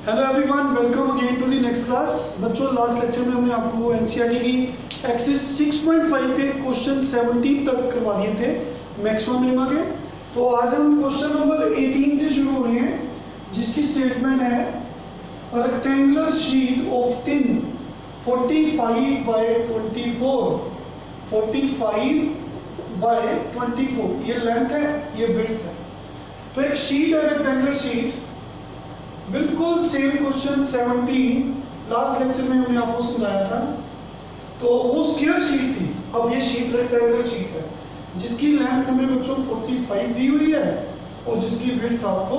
Hello everyone, welcome again to the next class. बच्चों, last lecture में हमने आपको एनसीईआरटी की एक्सरसाइज 6.5 के क्वेश्चन 17 तक करवा दिए थे, मैक्सिमम मिनिमम के। तो आज हम क्वेश्चन नंबर 18 से शुरू हो रहे हैं, जिसकी स्टेटमेंट है rectangular sheet of tin 45 by 24, 45 by 24, ये लेंथ है, ये विड्थ है। तो एक शीट है, रेक्टेंगुलर शीट, बिल्कुल सेम क्वेश्चन 17 लास्ट लेक्चर में हमने आपको समझाया था। तो वो स्क्वायर शीट थी, अब ये शीट रेक्टेंगुलर शीट है, जिसकी लेंथ हमें बच्चों 45 दी हुई है और जिसकी विड्थ आपको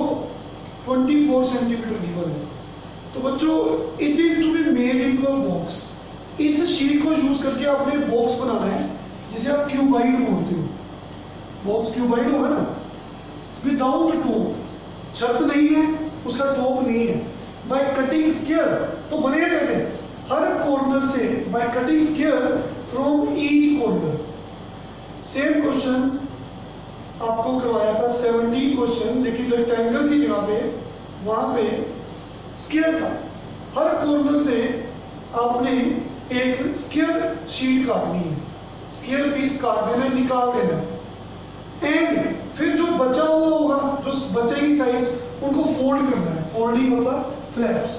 24 सेंटीमीटर गिवन है। तो बच्चों, it is to be made into a box. इस शीट को यूज करके आपने बॉक्स बनाना है, जिसे आप क्यूबाइड बोलते हो। बॉक्स क्यूबाइड होगा ना, विदाउट टॉप, छत नहीं है, उसका टॉप नहीं है। बाय कटिंग स्क्वायर, तो बनेगा कैसे? हर कॉर्नर से by cutting square from each corner. Same question आपको करवाया था 17 क्वेश्चन, लेकिन रेक्टेंगल की जगह पे वहां पे स्क्वायर था। हर कॉर्नर से आपने एक स्क्वायर शीट काटनी है, स्क्वायर पीस काट देना, निकाल देना। एंड फिर जो बचा हुआ होगा, जो बचेगी साइज, उनको फोल्ड करना है। फोल्डिंग होता flaps.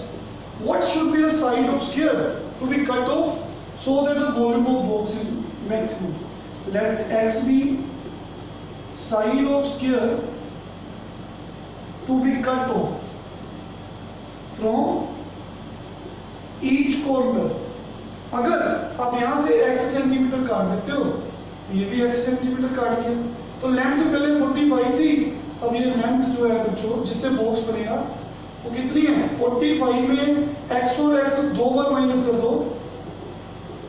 What should be the side of square to be cut off so that the volume of box is maximum? Let x be side of square to be cut off from each corner. अगर आप यहां से x centimetre काट देते हो, ये भी x centimetre काट दिया, तो लेंथ पहले 45 थी, अब ये लेंथ जो है बच्चों जिससे बॉक्स बनेगा वो कितनी है? 45 में x और x दो बार माइनस कर दो,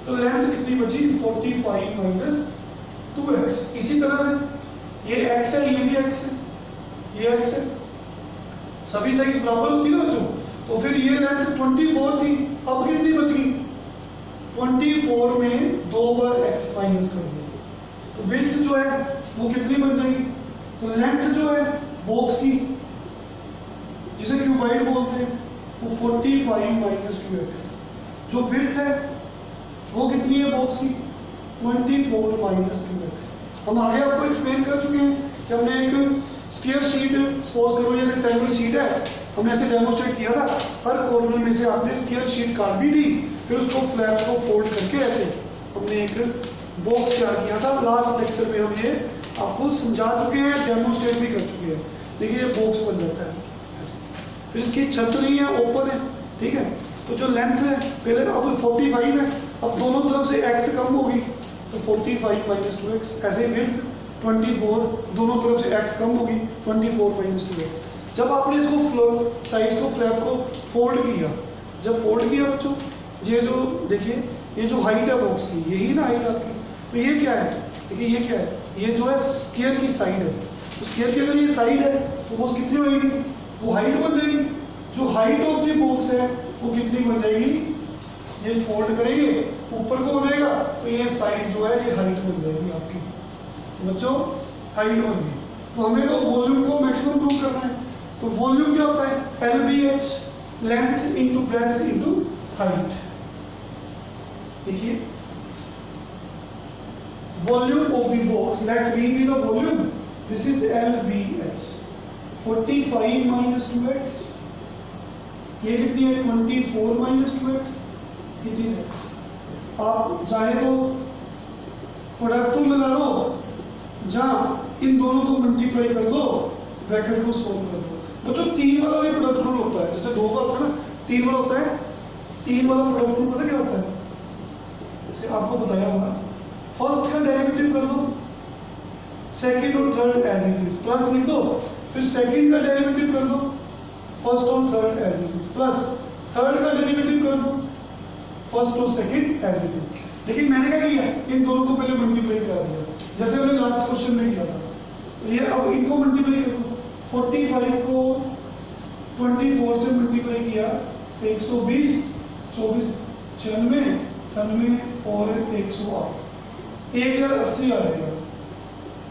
तो लेंथ कितनी बची? 45 माइनस 2x। इसी तरह से ये x है, ये भी x है, ये x है, सभी साइज बराबर होती है ना बच्चों। तो फिर ये लेंथ 24 थी, अब कितनी बच गई? 24 में दो बार x माइनस कर दो, तो विड्थ जो है वो कितनी बन जाएगी? तो लेंथ जो है बॉक्स की, जिसे क्यूबाइड बोलते हैं, वो 45 माइनस 2x। जो विड्थ है वो कितनी है बॉक्स की? 24 माइनस 2x। हम आगे आपको एक्सप्लेन कर चुके हैं कि हमने एक स्क्वायर शीट, सपोज करो ये रेक्टेंगुलर शीट है, हमने ऐसे डेमोस्ट्रेट किया था। हर कॉर्नर में से आपने स्क्वायर शीट काट दी थी, फिर उसको फ्लैप्स को फोल्ड करके ऐसे हमने एक बॉक्स तैयार किया था। लास्ट लेक्चर में हम ये आपको समझा चुके हैं, डेमोस्ट्रेट भी कर चुके हैं। देखिए ये बॉक्स बन जाता है ऐसे। फिर इसकी छत नहीं है, ओपन है, ठीक है। तो जो लेंथ है पहले अब 45 है, अब दोनों तरफ से x कम होगी, तो 45 माइनस 2x। ऐसे ही विड्थ 24, दोनों तरफ से x कम होगी, 24 माइनस 2x। जब आपने इसको साइज को, फ्लैप को फोल्ड किया, जब फोल्ड किया बच्चों, ये जो देखिए ये जो हाइट है बॉक्स की, यही ना हाइट आपकी। तो ये क्या है? देखिए ये क्या है? ये जो है स्क्वायर की साइड है। तो स्क्वायर की अगर ये साइड है तो वो कितनी होगी? वो हाइट बन जाएगी। जो हाइट ऑफ द बॉक्स है वो कितनी बन जाएगी? ये फोल्ड करेंगे, ऊपर को हो जाएगा, तो ये साइड जो है ये हाइट बन जाएगी आपकी। बच्चों हाइट बन गई। तो हमें तो वॉल्यूम को मैक्सिमम प्रूव करना है। तो वॉल्यूम क्या होता है? LBH, length into breadth into height. देखिए volume of the box, let V be the volume, this is LBH। 45 minus 2x, ये कितनी है? 24 minus 2x, it is x। आप चाहे तो प्रोडक्ट रूल लगा लो, जहाँ इन दोनों को मल्टीप्लाई कर दो, ब्रैकेट को सोल्व कर दो। तो जो 3 वाला भी प्रोडक्ट रूल होता है, जैसे 2 का होता है ना, 3 वाला होता है। 3 वाला प्रोडक्ट रूल पता क्या होता है? जैसे आपको बताया होगा, फर्स्ट का डेरिवेटिव कर दो, सेकंड और third as it is, plus लिख दो, फिर सेकंड का डेरिवेटिव कर दो, फर्स्ट और third as it is, plus third का डेरिवेटिव कर दो, फर्स्ट और सेकंड एज इट इज। लेकिन मैंने क्या किया? इन दोनों को पहले मल्टीप्लाई करा दिया, जैसे मैंने लास्ट क्वेश्चन में किया था। तो ये अब इनको मल्टीप्लाई कर दो, 45 को 24 से मल्टीप्लाई किया, 120, 24, 96, 98 और 108, 1080 आ जाएगा।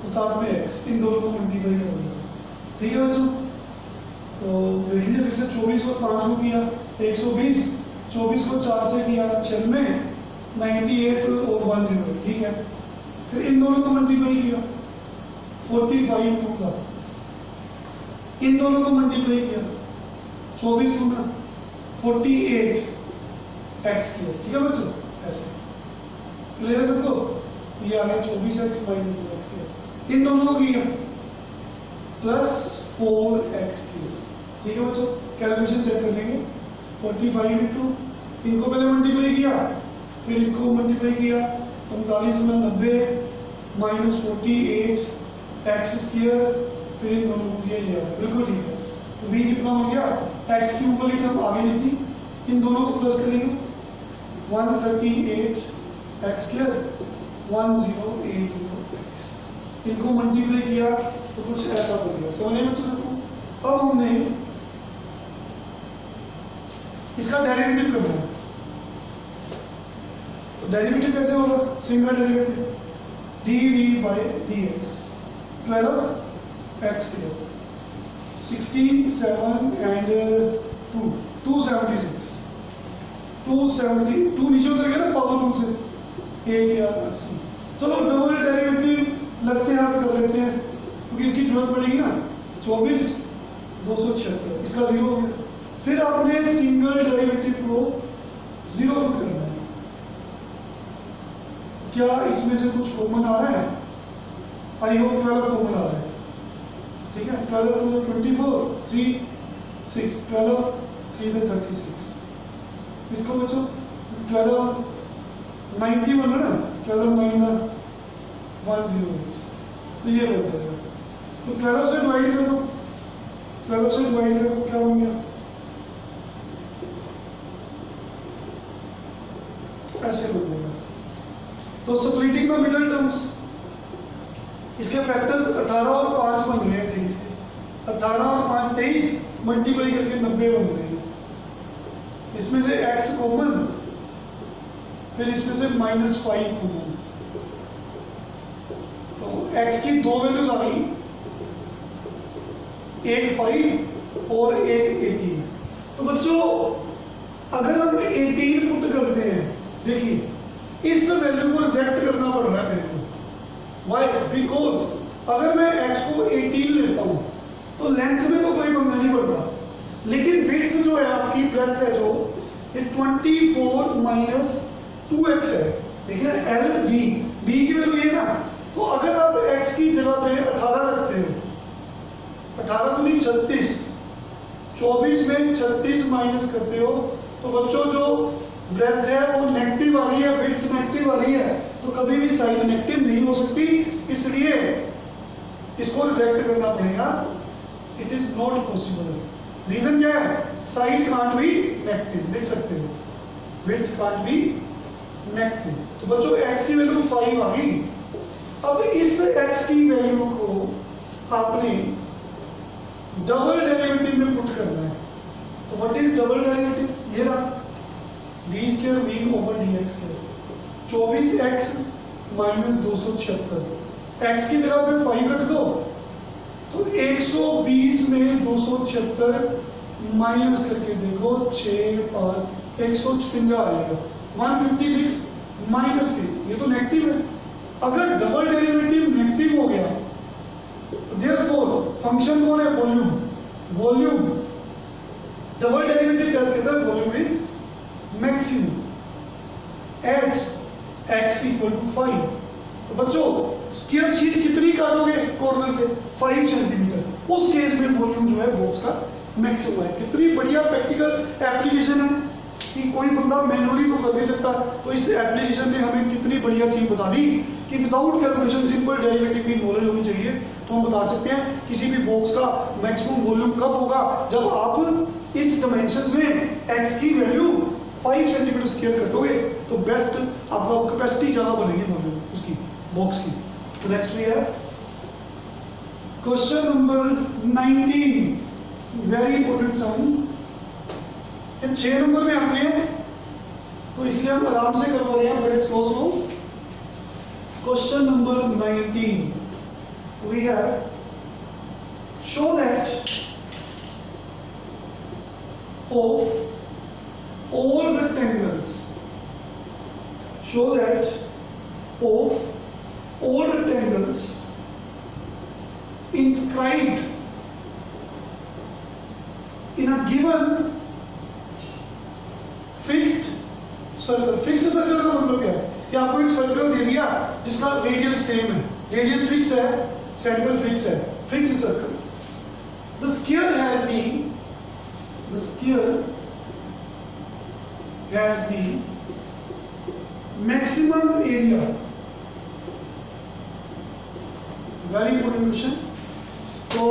तो साथ में x, इन दोनों को मल्टीप्लाई कर दिया, ठीक है बच्चों। तो देख लीजिए फिर से 24 को 5 को किया 120, 24 को 4 से किया 96, 98 और 10, ठीक है। फिर इन दोनों को मल्टीप्लाई किया 45 टू का, इन दोनों को मल्टीप्लाई किया 24 टू का 48 एक्स किया, ठीक है बच्चों। ऐसे क्लियर है सबको? ये आ गया 24x माइनस 2x किया, इन दोनों को किया प्लस 4x किया, ठीक है बच्चों। कैलकुलेशन चेक कर लेंगे 45 इंटू, इनको पहले मल्टीप्लाई किया फिर इनको मल्टीप्लाई किया 45 में 90 माइनस 48 एक्स स्क्वायर, फिर इन दोनों को किया, ये बिल्कुल ठीक है। तो v कितना हो गया, एक्स क्यूब वाली टर्म आगे लिख दी, इन दोनों को प्लस करेंगे 138 एक्स स्क्वायर 1080 एक्स, इनको मल्टीप्लाई किया तो कुछ ऐसा बन गया। समझ में बच्चों सबको? अब हमने इसका डेरिवेटिव करना है, तो डेरिवेटिव कैसे होगा? Single derivative dv by dx 12 x square 16 7 and 2 276 270 2 नीचे उतर गया ना पावर 2 से 1 या 80। चलो डबल डेरिवेटिव लगते हाथ कर लेते हैं क्योंकि इसकी जरूरत पड़ेगी ना। 24 276 इसका 0 हो गया। फिर आपने सिंगल डेरिवेटिव को 0 पुट करना है। क्या इसमें से कुछ कॉमन आ रहा है? आई होप 12 कॉमन आ रहा है, ठीक है। 12 टू 24 3 6 12 3 36, इसको बच्चों 12 91 है ना, 12 9 108, तो ये हो जाएगा। तो 12 से डिवाइड कर दो, 12 से डिवाइड कर दो, क्या हो गया ऐसे बन जाएगा। तो स्प्लिटिंग द मिडल टर्म्स, इसके फैक्टर्स 18 और 5 बन रहे हैं, देखिए 18 और 5 23 मल्टीप्लाई करके 90 बन रहे हैं। इसमें से x कॉमन, फिर इसमें से -5 कॉमन, तो x की दो वैल्यूज आ गई, एक 5 और एक 18। तो बच्चों अगर हम 18 पुट करते हैं, देखिए इस वैल्यू को रिजेक्ट करना पड़ रहा है मेरे को। वाई? बिकॉज अगर मैं x को 18 लेता हूं तो लेंथ में तो कोई पंगा नहीं पड़ता, लेकिन विड्थ जो है आपकी, ब्रेथ है जो, ये 24 माइनस 2x है। देखिए एल बी, बी की वैल्यू ये ना, तो अगर आप x की जगह पे 18 रखते हो, 18 दूनी 36, 24 में 36 माइनस करते हो, तो बच्चों जो ब्रेथ है वो नेगेटिव आ रही है, विड्थ नेगेटिव आ रही है, तो कभी भी साइड नेगेटिव नहीं हो सकती, इसलिए इसको रिजेक्ट करना पड़ेगा। It is not possible. Reason क्या है? साइड कांट बी नेगेटिव, देख सकते हो, विड्थ कांट बी नेगेटिव। तो बच्चों x की वैल्यू 5 आ गई। अब इस x की वैल्यू को आपने डबल डेरिवेटिव में पुट करना है। तो व्हाट इज डबल डेरिवेटिव? ये रहा D square v over D x square, 24x minus 276, x की जगह पे 5 रख दो, तो 120 में 276 माइनस करके देखो 6 5 156 आ जाएगा, 156 माइनस के, ये तो नेगेटिव है। अगर डबल डेरिवेटिव नेगेटिव हो गया तो देयरफॉर फंक्शन कौन है? वॉल्यूम। वॉल्यूम डबल डेरिवेटिव कैसे कहता है? Volume is maximum at x equal to 5। तो बच्चों स्क्वायर शीट कितनी काटोगे कॉर्नर से? 5 सेंटीमीटर। उस केस में वॉल्यूम जो है बॉक्स का मैक्सिमम है। कितनी बढ़िया प्रैक्टिकल एप्लीकेशन है कि कोई बंदा मैनुअली तो कर नहीं सकता। तो इस एप्लीकेशन ने हमें कितनी बढ़िया चीज बता दी कि विदाउट कैलकुलेशन सिंपल डेरिवेटिव की नॉलेज होनी चाहिए, तो हम बता सकते हैं किसी भी बॉक्स का मैक्सिमम वॉल्यूम कब होगा, जब आप इस डायमेंशंस में x की वैल्यू 5 सेंटीमीटर स्क्वायर कटोगे तो बेस्ट आपका कैपेसिटी ज्यादा बनेगी वॉल्यूम उसकी बॉक्स की। तो नेक्स्ट भी है क्वेश्चन नंबर 19, वेरी इंपॉर्टेंट सम। 6 नंबर में आते हैं तो इसलिए हम आराम से करवा रहे हैं, बड़े slow slow. Question number 19 we have show that of all rectangles, show that of all rectangles inscribed in a given fixed circle. Fixed circle का मतलब क्या है कि आपको एक सर्कल दे दिया जिसका रेडियस सेम है, रेडियस फिक्स है, सेंटर फिक्स है, fixed circle. The square has the maximum area. Very important question. तो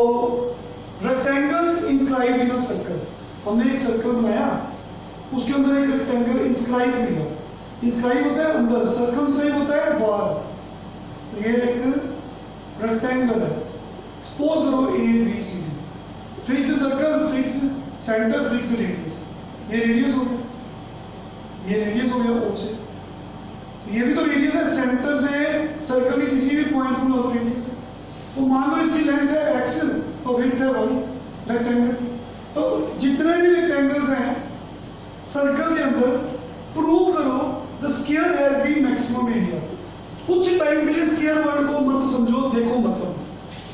rectangles inscribe in a circle, हमने एक सर्कल बनाया, उसके अंदर एक रेक्टेंगल इंस्क्राइब किया। इंस्क्राइब होता है अंदर, सर्कमस्क्राइब होता है बाहर। तो ये एक रेक्टेंगल है, सपोज करो A B C D, fixed circle, fixed centre, fixed radius. ये रेडियस हो गया, ये रेडियस हो गया ओ से, ये भी तो रेडियस है, सेंटर से सर्कल के किसी भी पॉइंट को लो तो रेडियस है। तो मान लो इसकी लेंथ है एक्स और विड्थ है वाई रेक्टेंगल की। तो जितने भी रेक्टेंगल्स हैं सर्कल के अंदर, प्रूव करो the square has the maximum area. कुछ टाइम के लिए स्क्वायर वर्ड को मत समझो, देखो मतलब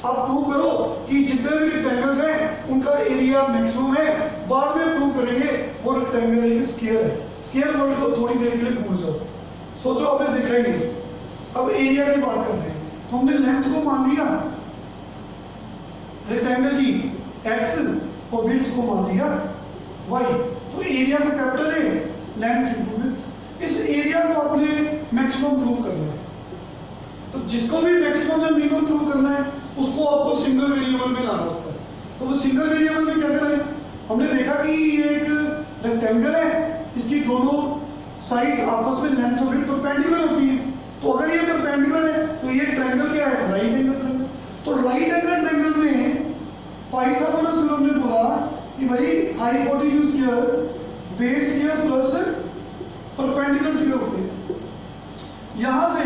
आप प्रूव करो कि जितने भी रेक्टेंगल्स हैं उनका एरिया मैक्सिमम है। बाद में प्रूव करेंगे वो रेक्टेंगल एक स्क्वायर है। स्क्वायर वर्ड को थोड़ी देर के लिए भूल जाओ, सोचो आपने देखा ही नहीं। अब एरिया की बात कर रहे हैं, तो हमने लेंथ को मान लिया रेक्टेंगल की एक्स और विड्थ को मान लिया वाई। तो एरिया को capital A, length into width. इस एरिया को आपने मैक्सिमम प्रूव करना है। तो जिसको भी मैक्सिमम या मिनिमम प्रूव करना है उसको आपको सिंगल वेरिएबल में लाना होता है। तो वो सिंगल वेरिएबल में कैसे लाए? हमने देखा कि ये एक रेक्टेंगल है, इसकी दोनों साइड्स आपस में लेंथ और विड्थ परपेंडिकुलर होती है। तो अगर ये परपेंडिकुलर है तो ये ट्रायंगल क्या है? Right angle triangle. तो राइट एंगल ट्रायंगल में पाइथागोरस थ्योरम ने बोला कि भाई hypotenuse square base square plus perpendicular square होते हैं। यहां से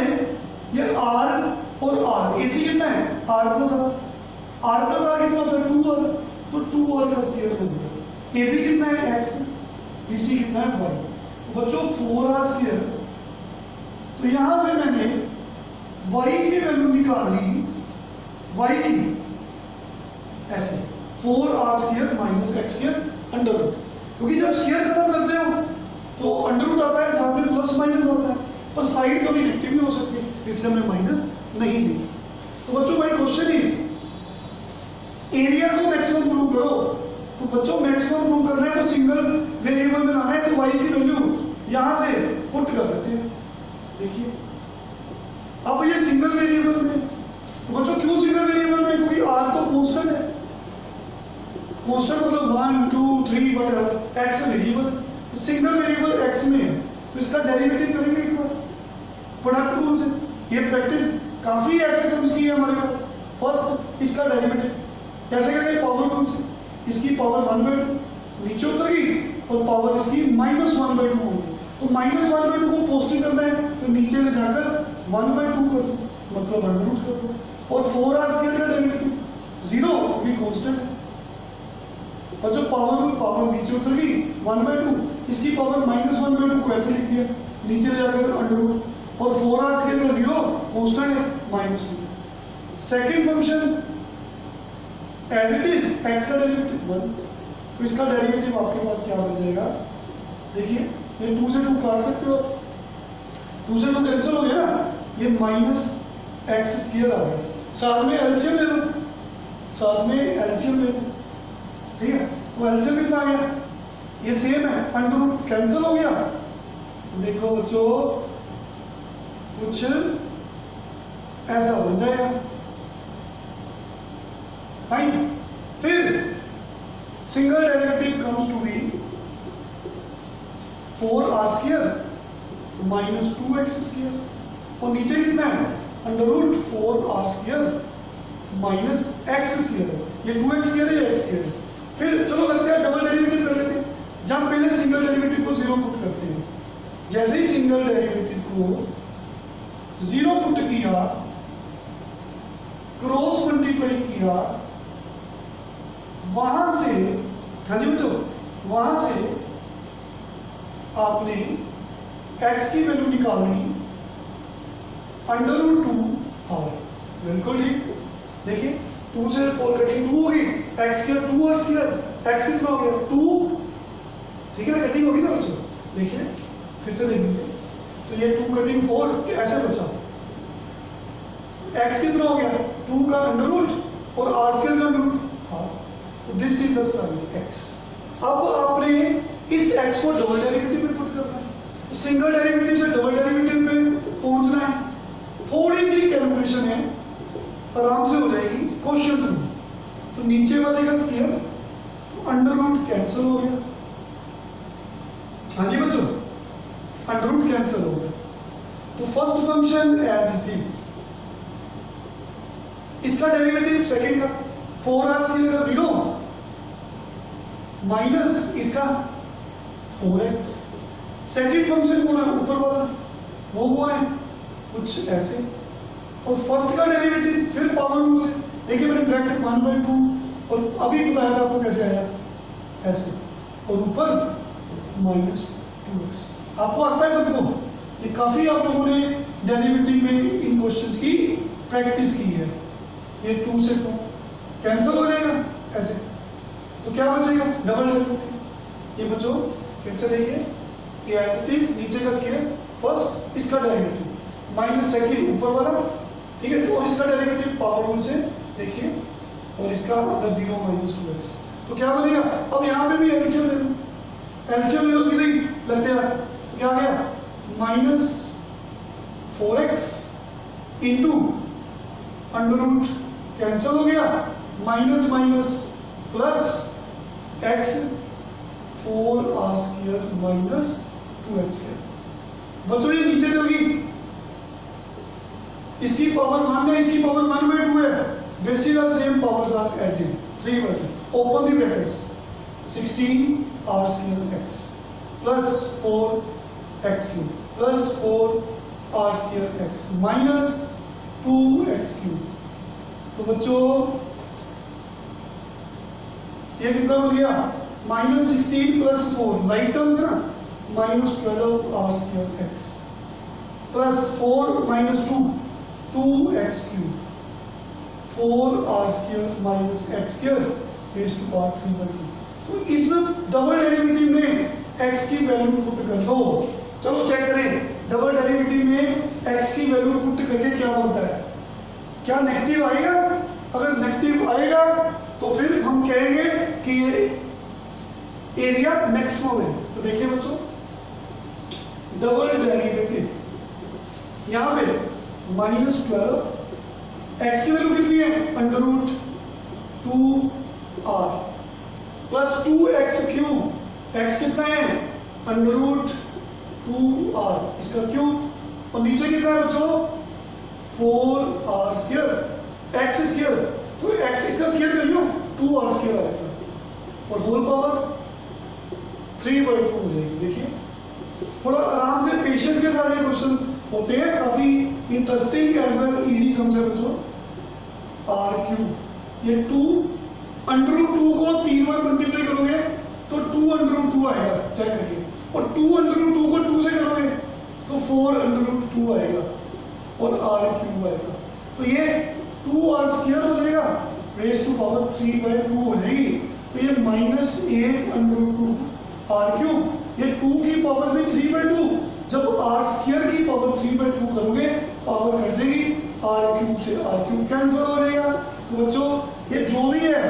ये आर और आर, एसी कितना है? आर प्लस आर कितना होता है? 2r। तो 2r का स्क्वायर हो गया। एबी कितना है? x, बीसी कितना है? y। तो बच्चों 4r स्क्वायर। तो यहां से मैंने y की वैल्यू निकाल ली, y की ऐसे 4r square minus x square under root. क्योंकि जब स्क्वायर खत्म करते हो तो अंडर रूट आता है, साथ में प्लस माइनस आता है, पर साइड कभी नेगेटिव भी हो सकती है, इसलिए हमने माइनस नहीं ली। तो बच्चों भाई क्वेश्चन इज एरिया को मैक्सिमम प्रूव करो। तो बच्चों मैक्सिमम प्रूव करना है तो सिंगल वेरिएबल में लाना है, तो y की वैल्यू यहां से पुट कर देते हैं। देखिए अब ये सिंगल वेरिएबल में, तो बच्चों क्यों सिंगल वेरिएबल में? क्योंकि r तो कांस्टेंट है। कांस्टेंट मतलब 1 2 3 व्हाटएवर, x वेरिएबल, तो सिंगल वेरिएबल x में है, तो इसका डेरिवेटिव करेंगे एक बार प्रोडक्ट रूल से। ये प्रैक्टिस काफी ऐसे सम्स की है हमारे पास। फर्स्ट इसका डेरिवेटिव कैसे करेंगे? पावर रूल से। इसकी पावर 1/2 नीचे उतर गई और पावर इसकी -1/2 होगी। तो -1/2 को पोस्टिंग करना है तो नीचे ले जाकर 1/2 कर दो, मतलब अंडर रूट कर दो। और 4r स्क्वायर का डेरिवेटिव 0 क्योंकि कांस्टेंट है। और जब पावर नीचे उतर गई 1/2, इसकी पावर -1/2 को ऐसे लिख दिया, नीचे ले जाकर अंडर रूट। और 4r स्क्वायर का 0 कांस्टेंट है -2। Second function as it is x का डेरिवेटिव 1, तो इसका डेरिवेटिव आपके पास क्या बन जाएगा? देखिए ये 2 से 2 काट सकते हो, 2 से 2 कैंसिल हो गया ना, ये -x स्क्वायर आ गया। साथ में एलसीएम ले लो, साथ में एलसीएम ले लो, ठीक है? तो एलसीएम कितना आ गया? ये सेम है, अंडर रूट कैंसिल हो गया। देखो बच्चों कुछ ऐसा बन जाएगा, फाइन। फिर single derivative comes to be 4r square minus 2x square, और नीचे कितना है? Under root 4r square minus x square. ये 2x स्क्वायर है, x स्क्वायर। फिर चलो लगता है डबल डेरिवेटिव कर लेते हैं। जब पहले सिंगल डेरिवेटिव को 0 पुट करते हैं, जैसे ही सिंगल डेरिवेटिव को 0 पुट किया, क्रॉस मल्टीप्लाई किया, वहां से, हाँ जी बच्चों, वहां से आपने x की वैल्यू निकालनी √2r। बिल्कुल ठीक। देखिए 2 से 4 कटिंग 2 होगी, x² 2 और स्क्वायर x कितना हो गया 2, ठीक है ना, कटिंग होगी ना बच्चों। देखिए फिर से देखेंगे तो ये 2 कटिंग 4 ऐसे बचा, x कितना हो गया 2 का √ और r² का √r। तो this is the sum x। अब आपने इस x को डबल डेरिवेटिव में पुट करना है, तो सिंगल डेरिवेटिव से डबल डेरिवेटिव पे पहुंचना है। थोड़ी सी कैलकुलेशन है, आराम से हो जाएगी क्वेश्चन में। तो नीचे वाले का स्क्वायर तो √ कैंसिल हो गया। हाँ जी बच्चों, √ कैंसिल हो गया। तो first function as it is, इसका डेरिवेटिव सेकंड का 4r² का 0 माइनस इसका 4x। सेकंड फंक्शन कौन है, ऊपर वाला वो कौन है, कुछ ऐसे। और फर्स्ट का डेरिवेटिव फिर पावर रूल से, देखिए मैंने ब्रैकेट 1/2 और अभी बताया था आपको कैसे आया ऐसे, और ऊपर -2x। आपको आता है सबको, ये काफी आप लोगों ने डेरिवेटिव में इन क्वेश्चंस की प्रैक्टिस की है। ये 2 से 2 कैंसिल हो जाएगा ऐसे, तो क्या बचेगा डबल डेरिवेटिव। ये बच्चों फिर से देखिए, ये एज इट इज, नीचे का स्क्वायर फर्स्ट इसका डेरिवेटिव माइनस सेकंड ऊपर वाला, ठीक है, तो इसका डेरिवेटिव पावर रूल से देखिए, और इसका अंदर 0 -2x। तो क्या बनेगा, अब यहाँ पे भी एलसीएम ले लो, एलसीएम ले लो सीधे ही लगते हैं। तो क्या आ गया -4x इंटू √ कैंसिल हो गया, minus minus plus x 4r² -2x²। बच्चों ये नीचे चल गई, इसकी पावर 1 है, इसकी पावर 1/2 है। Basically same powers are added 3/2। Open the brackets, 16r² plus 4x³ plus 4r² minus 2x³। तो बच्चों ये कितना हो गया -16 प्लस 4 लाइक टर्म्स है ना, -12r² plus 4 -2 2x³, 4r² -x² raise to power 3/2। तो इस डबल डेरिवेटिव में x की वैल्यू पुट कर दो। चलो चेक करें डबल डेरिवेटिव में x की वैल्यू पुट करके क्या बनता है, क्या नेगेटिव आएगा। अगर नेगेटिव आएगा तो फिर हम कहेंगे कि ये एरिया मैक्सिमम है। तो देखिए बच्चों, डबल डेरिवेटिव यहां पे -12, x की वैल्यू कितनी है √2r प्लस 2x³, x कितना है √2r इसका क्यूब, और नीचे कितना है बच्चों 4r², x², तो x इसका स्क्वायर कर लो 2r² आ जाएगा, और होल पावर 3/2 हो जाएगी। देखिए थोड़ा आराम से पेशेंस के साथ ये क्वेश्चन होते हैं, काफी इंटरेस्टिंग एज वेल इजी समझ है बच्चों। r³ ये 2 √2 को 3 बार मल्टीप्लाई करोगे तो 2√2 आएगा, चेक करिए, और 2√2 को 2 से करोगे तो 4√2 आएगा और r³ आएगा। तो ये 2r² हो जाएगा रेज़ टू पावर 3/2 हो जाएगी। तो ये -8√2 r³, ये 2 की पावर में 3/2, जब r² की पावर 3/2 करोगे पावर कट जाएगी, r³ से r³ कैंसिल हो जाएगा। तो बच्चों ये जो भी है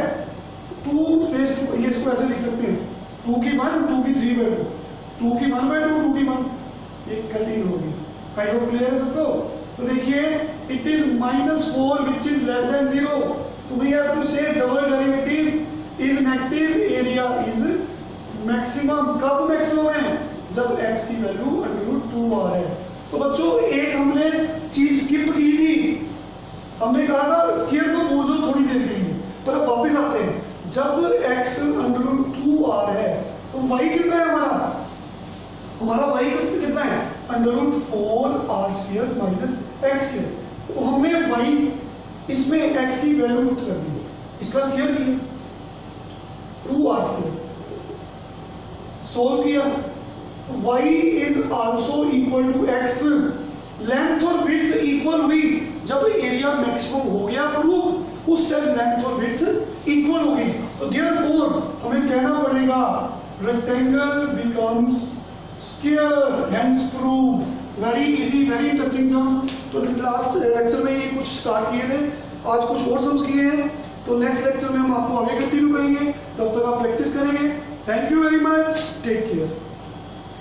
2 रेज़ टू, ये इसको ऐसे लिख सकते हैं 2 की 1 2 की 3/2, 2 की 1/2 2 की 1, ये कटिंग होगी। आई होप क्लियर है सबको। तो देखिए it is -4 which is less than 0, तो वी हैव टू से double derivative is negative, area is maximum. कब मैक्सिमम है, जब x की वैल्यू √2r है। तो बच्चों एक हमने चीज स्किप की थी, हमने कहा था स्क्वायर को बोझो थोड़ी देर के लिए, पर अब वापस आते हैं। जब x √2r है तो y कितना है हमारा y कितना है √4r² -x²। तो हमने y इसमें x की वैल्यू पुट कर दी, इसका स्क्वायर किया 2r²। सोल्व किया, y is also equal to x, length और विड्थ इक्वल हुई, जब एरिया मैक्सिमम हो गया प्रूफ उस टाइम लेंथ और विड्थ इक्वल हो गई। तो देयरफॉर हमें कहना पड़ेगा rectangle becomes square, hence prove. Very easy, very interesting sum. तो लास्ट लेक्चर में ये कुछ स्टार्ट किए थे, आज कुछ और सम्स किए हैं, तो नेक्स्ट लेक्चर में हम आपको आगे कंटिन्यू करेंगे। तब तक आप प्रैक्टिस करेंगे। Thank you very much, take care.